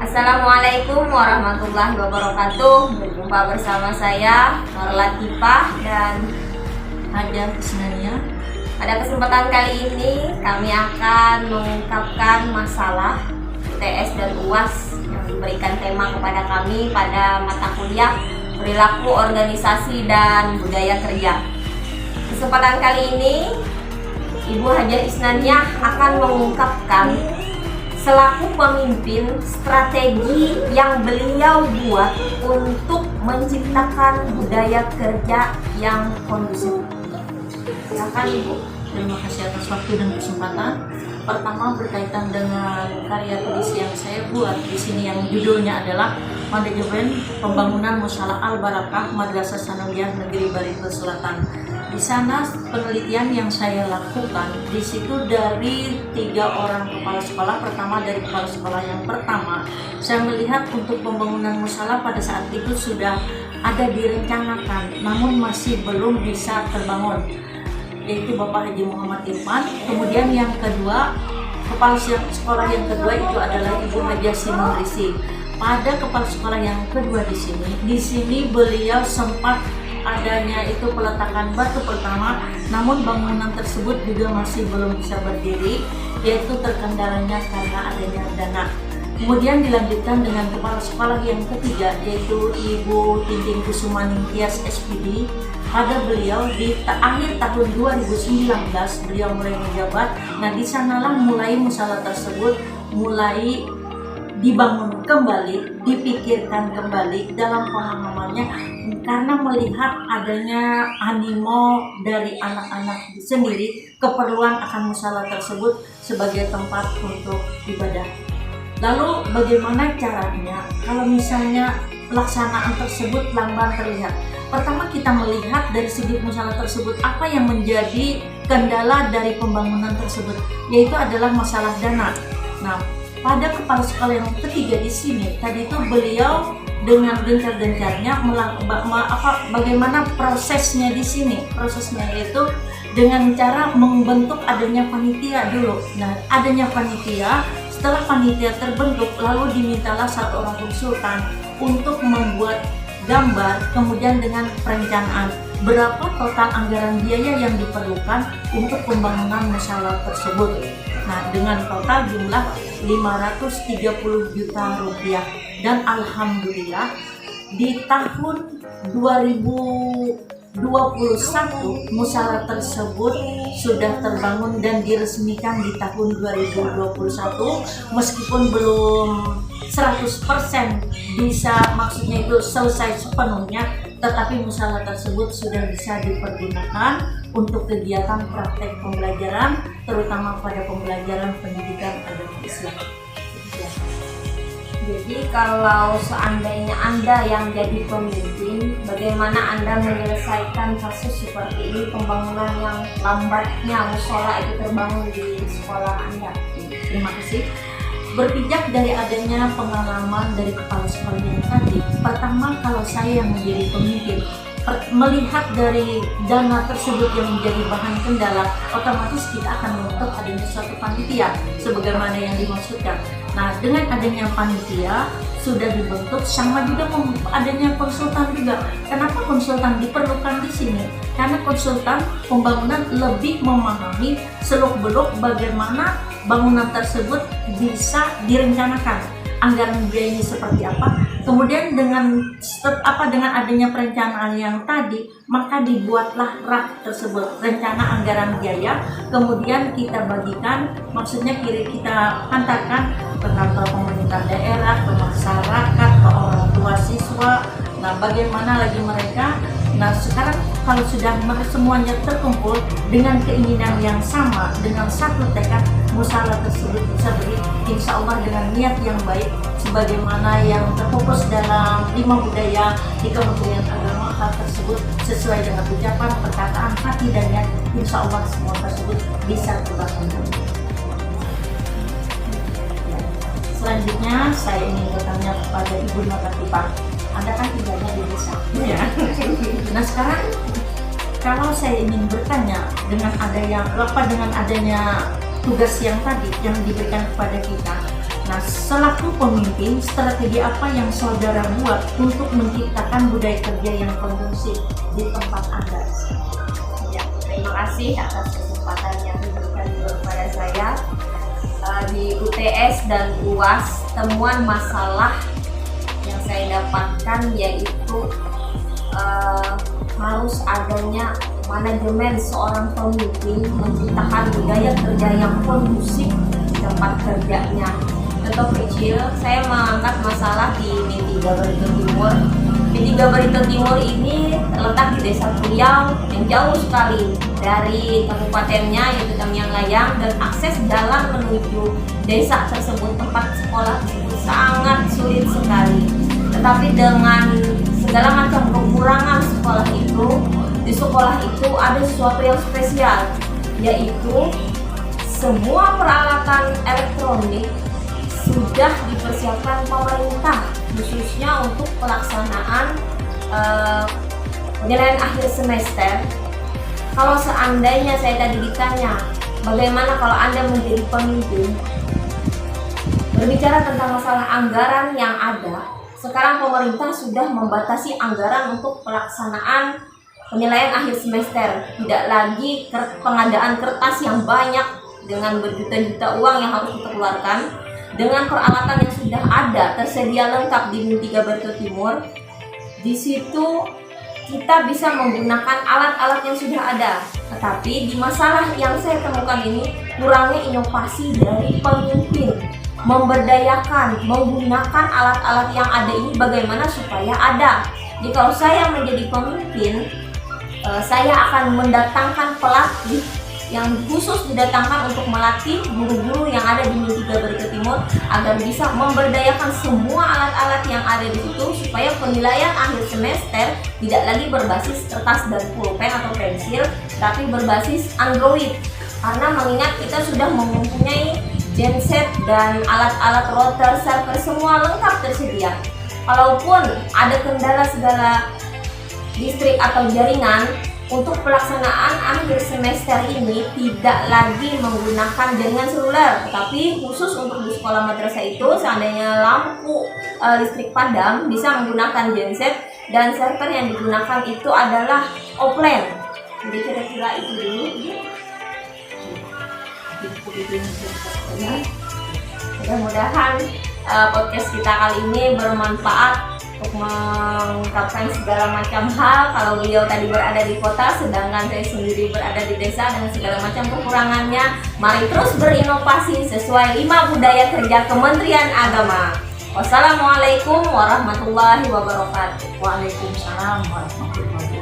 Assalamualaikum warahmatullahi wabarakatuh. Berjumpa bersama saya Nur Latifah dan Haja Isnania. pada kesempatan kali ini kami akan mengungkapkan masalah UTS dan UAS yang diberikan tema kepada kami pada mata kuliah Perilaku Organisasi dan Budaya Kerja. Kesempatan kali ini Ibu Haja Isnania akan mengungkapkan selaku pemimpin strategi yang beliau buat untuk menciptakan budaya kerja yang kondusif. Silakan Ibu. Terima kasih atas waktu dan kesempatan. Pertama berkaitan dengan karya tulis yang saya buat di sini yang judulnya adalah Manajemen Pembangunan Musalah Al-Barakah Madrasah Sanawiyah Negeri Barito Selatan. Di sana penelitian yang saya lakukan di situ dari 3 orang kepala sekolah. Pertama dari kepala sekolah yang pertama, saya melihat untuk pembangunan musalah pada saat itu sudah ada direncanakan, namun masih belum bisa terbangun, yaitu Bapak Haji Muhammad Irfan. Kemudian yang kedua, kepala sekolah yang kedua itu adalah Ibu Haja Simulrisi. Pada kepala sekolah yang kedua di sini beliau sempat adanya itu peletakan batu pertama, namun bangunan tersebut juga masih belum bisa berdiri, yaitu terkendalanya karena adanya dana. Kemudian dilanjutkan dengan kepala sekolah yang ketiga, yaitu Ibu Tinting Kusumaningtyas SPD. Pada beliau di akhir tahun 2019 beliau mulai menjabat. Nah, di sanalah mulai musalah tersebut mulai dibangun kembali, dipikirkan kembali dalam pemahamannya, karena melihat adanya animo dari anak-anak sendiri keperluan akan musalah tersebut sebagai tempat untuk ibadah. Lalu bagaimana caranya kalau misalnya pelaksanaan tersebut lamban terlihat? Pertama kita melihat dari segi musalah tersebut apa yang menjadi kendala dari pembangunan tersebut, yaitu adalah masalah dana. Nah, pada kepala sekolah yang ketiga di sini tadi itu beliau dengan gencar-gencarnya bagaimana prosesnya di sini. Prosesnya yaitu dengan cara membentuk adanya panitia dulu. Nah, adanya panitia, setelah panitia terbentuk lalu dimintalah satu orang konsultan untuk membuat gambar, kemudian dengan perencanaan berapa total anggaran biaya yang diperlukan untuk pembangunan musalah tersebut. Nah, dengan total jumlah 530 juta rupiah, dan alhamdulillah di tahun 2021 musalah tersebut sudah terbangun dan diresmikan di tahun 2021, meskipun belum 100% bisa, maksudnya itu selesai sepenuhnya, tetapi musalah tersebut sudah bisa dipergunakan untuk kegiatan praktek pembelajaran, terutama pada pembelajaran pendidikan agama Islam. Jadi kalau seandainya Anda yang jadi pemimpin, bagaimana Anda menyelesaikan kasus seperti ini, pembangunan yang lambatnya musola itu terbangun di sekolah Anda? Terima kasih. Berpijak dari adanya pengalaman dari kepala sekolah yang tadi, pertama kalau saya yang menjadi pemimpin, melihat dari dana tersebut yang menjadi bahan kendala, otomatis kita akan membentuk adanya suatu panitia sebagaimana yang dimaksudkan. Nah, dengan adanya panitia sudah dibentuk, sama juga adanya konsultan juga. Kenapa konsultan diperlukan di sini? Karena konsultan pembangunan lebih memahami seluk-beluk bagaimana bangunan tersebut bisa direncanakan, anggaran biayanya seperti apa. Kemudian dengan adanya perencanaan yang tadi, maka dibuatlah RAK tersebut, rencana anggaran biaya. Kemudian kita bagikan, maksudnya kita hantarkan ke kantor pemerintah daerah, ke masyarakat, ke orang tua siswa. Nah, bagaimana lagi mereka? Nah, sekarang kalau sudah semuanya terkumpul dengan keinginan yang sama, dengan satu tekad, musalah tersebut bisa beri, insya Allah dengan niat yang baik, sebagaimana yang terfokus dalam 5 budaya di Kementerian Agama. Hal tersebut sesuai dengan ucapan, perkataan, hati dan niat, insya Allah semua tersebut bisa terlaksana. Selanjutnya saya ingin bertanya kepada Ibu Nur Latifah. Anda kan tinggalnya di desa. Ya. Nah, sekarang kalau saya ingin bertanya dengan adanya tugas yang tadi yang diberikan kepada kita, Nah, selaku pemimpin, strategi apa yang saudara buat untuk menciptakan budaya kerja yang kondusif di tempat Anda? Ya, terima kasih atas kesempatan yang diberikan kepada saya. Di UTS dan UAS, temuan masalah yang saya dapatkan yaitu harus adanya manajemen seorang pemimpin menciptakan budaya kerja yang kondusif di tempat kerjanya. Contoh kecil, saya mengangkat masalah di Mintiga Barito Timur. Mintiga Barito Timur ini terletak di Desa Priau yang jauh sekali dari kabupatennya yaitu Tamiang Layang, dan akses jalan menuju desa tersebut, tempat sekolah tersebut sangat sulit sekali. Tetapi dengan segala macam kekurangan sekolah itu, di sekolah itu ada sesuatu yang spesial, yaitu semua peralatan elektronik sudah dipersiapkan pemerintah khususnya untuk pelaksanaan penilaian akhir semester. Kalau seandainya saya tadi ditanya bagaimana kalau Anda menjadi pemimpin, berbicara tentang masalah anggaran yang ada, sekarang pemerintah sudah membatasi anggaran untuk pelaksanaan penilaian akhir semester. Tidak lagi pengadaan kertas yang banyak dengan berjuta-juta uang yang harus kita keluarkan. Dengan peralatan yang sudah ada tersedia lengkap di Mintiga Barito Timur, di situ kita bisa menggunakan alat-alat yang sudah ada. Tetapi di masalah yang saya temukan ini, kurangnya inovasi dari pemimpin, memberdayakan, menggunakan alat-alat yang ada ini bagaimana supaya ada. Jadi kalau saya menjadi pemimpin, saya akan mendatangkan pelatih yang khusus didatangkan untuk melatih guru-guru yang ada di Mintiga Barito Timur agar bisa memberdayakan semua alat-alat yang ada di situ supaya penilaian akhir semester tidak lagi berbasis kertas dan pulpen atau pensil, tapi berbasis Android. Karena mengingat kita sudah mempunyai genset dan alat-alat router, server, semua lengkap tersedia. Kalaupun ada kendala segala listrik atau jaringan, untuk pelaksanaan akhir semester ini tidak lagi menggunakan jaringan seluler, tapi khusus untuk di sekolah madrasah itu seandainya lampu listrik padam bisa menggunakan genset, dan server yang digunakan itu adalah offline. Jadi kira-kira itu dulu. Mudah-mudahan podcast kita kali ini bermanfaat untuk mengungkapkan segala macam hal. Kalau beliau tadi berada di kota, sedangkan saya sendiri berada di desa, dengan segala macam kekurangannya, mari terus berinovasi sesuai 5 budaya kerja Kementerian Agama. Wassalamualaikum warahmatullahi wabarakatuh. Waalaikumsalam warahmatullahi wabarakatuh.